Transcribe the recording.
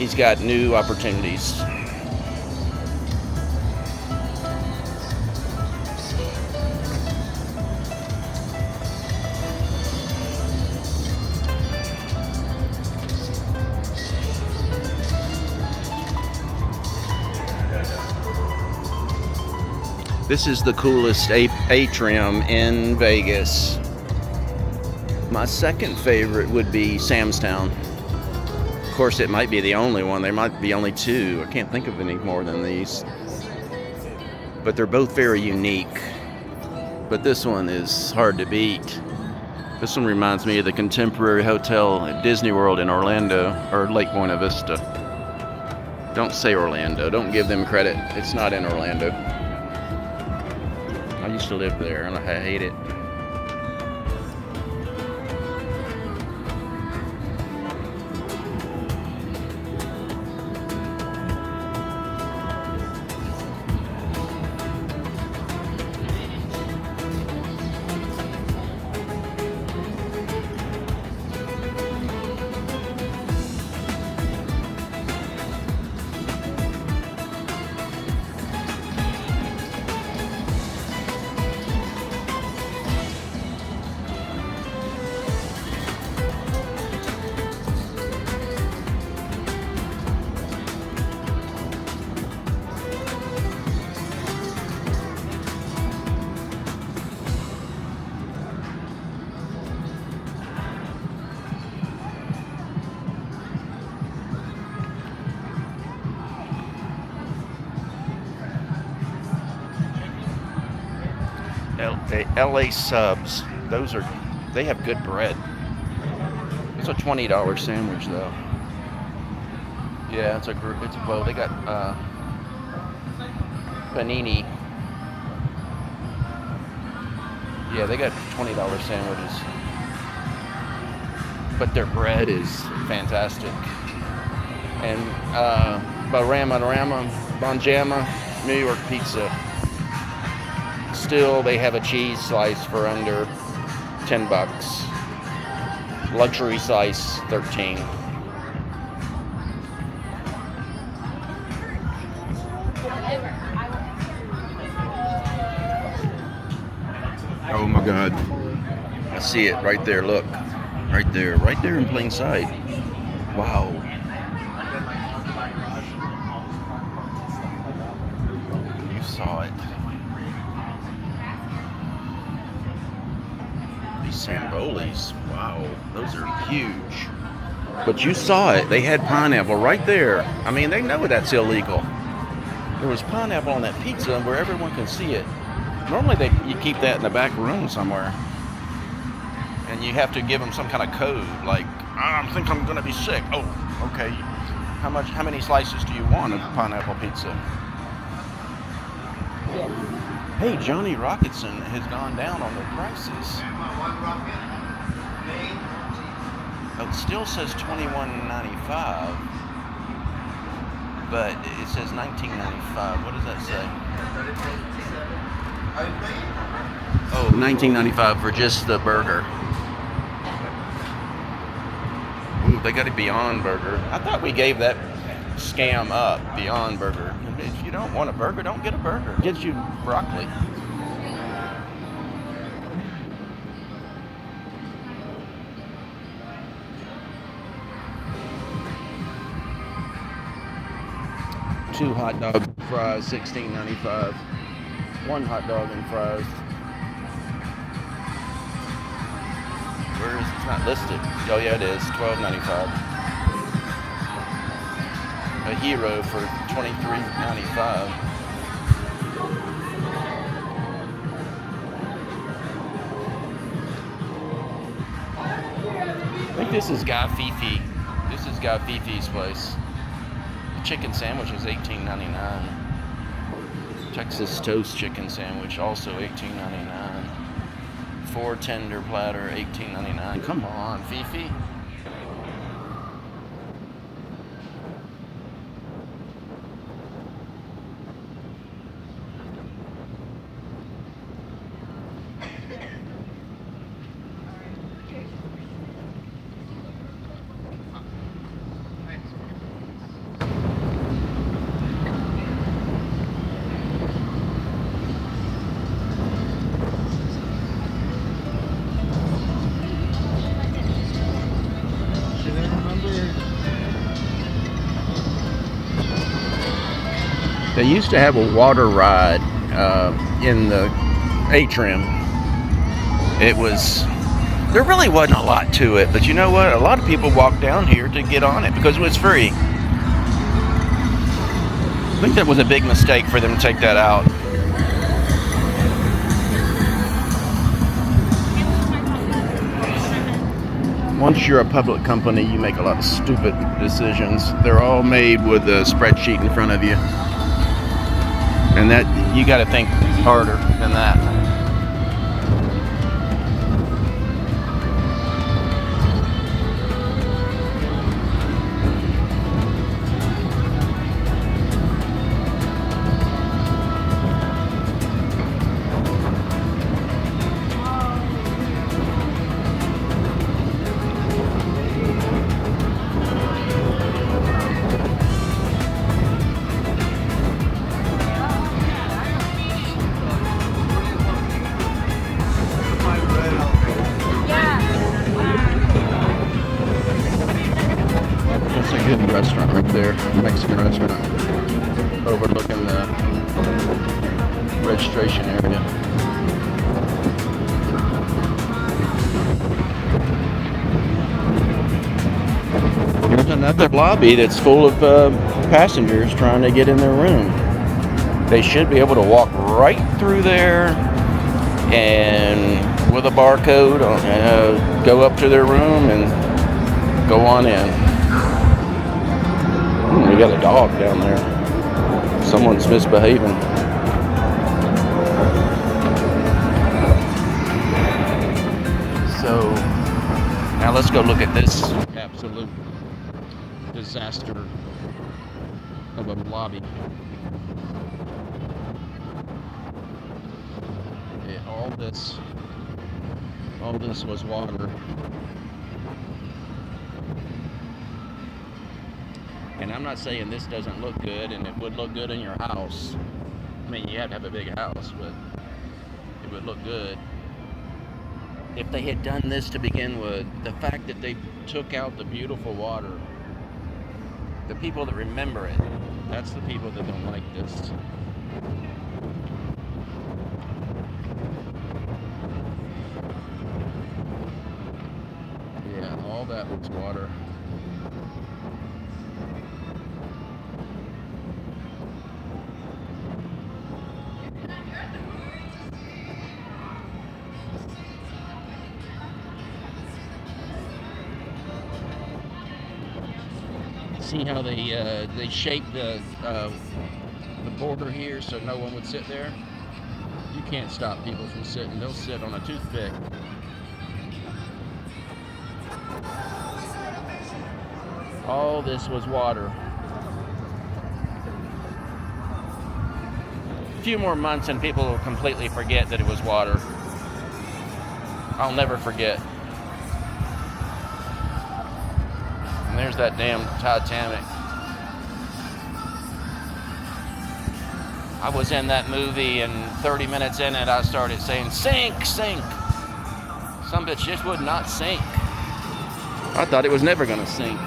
he's got new opportunities. This is the coolest atrium in Vegas. My second favorite would be Sam's Town. Of course, it might be the only one. There might be only two. I can't think of any more than these. But they're both very unique. But this one is hard to beat. This one reminds me of the Contemporary Hotel at Disney World in Orlando, or Lake Buena Vista. Don't say Orlando. Don't give them credit. It's not in Orlando. I used to live there and I hate it. LA subs, they have good bread. It's a $20 sandwich though. Yeah, well, they got panini. Yeah, they got $20 sandwiches. But their bread is fantastic. And Bonjama, New York pizza. Still, they have a cheese slice for under $10. Luxury slice, $13. Oh my God. I see it right there, look. Right there in plain sight. Wow. You saw it. Sambolis, wow, those are huge. But you saw it, they had pineapple right there. I mean, they know that's illegal. There was pineapple on that pizza where everyone can see it. Normally you keep that in the back room somewhere. And you have to give them some kind of code, like, I think I'm gonna be sick. Oh, okay. How many slices do you want of pineapple pizza? Hey, Johnny Rocketson has gone down on their prices. It still says $21.95, but it says $19.95. What does that say? Oh, $19.95 for just the burger. Ooh, they got a Beyond Burger. I thought we gave that scam up, Beyond Burger. If you don't want a burger, don't get a burger. It gives you broccoli. Two hot dogs, fries, $16.95. One hot dog and fries. Where is it? It's not listed. Oh yeah, it is. $12.95. A hero for $23.95. I think this is Guy Fifi. This is Guy Fifi's place. The chicken sandwich is $18.99. Texas toast chicken sandwich, also $18.99. 4 tender platter, $18.99. Come on, Fifi. used to have a water ride in the Atrium. There really wasn't a lot to it, but you know what? A lot of people walked down here to get on it because it was free. I think that was a big mistake for them to take that out. Once you're a public company, you make a lot of stupid decisions. They're all made with a spreadsheet in front of you. And that, you got to think harder than that. Good restaurant right there, Mexican restaurant, overlooking the registration area. Here's another lobby that's full of passengers trying to get in their room. They should be able to walk right through there and with a barcode go up to their room and go on in. We got a dog down there. Someone's misbehaving. So, now let's go look at this absolute disaster of a lobby. Yeah, all this was water. And I'm not saying this doesn't look good, and it would look good in your house. I mean, you have to have a big house, but it would look good. If they had done this to begin with, the fact that they took out the beautiful water, the people that remember it, that's the people that don't like this. Yeah, all that was water. See how they shaped the border here so no one would sit there? You can't stop people from sitting. They'll sit on a toothpick. All this was water. A few more months and people will completely forget that it was water. I'll never forget. And there's that damn Titanic. I was in that movie and 30 minutes in it I started saying, sink, sink. Some bitch just would not sink. I thought it was never gonna sink.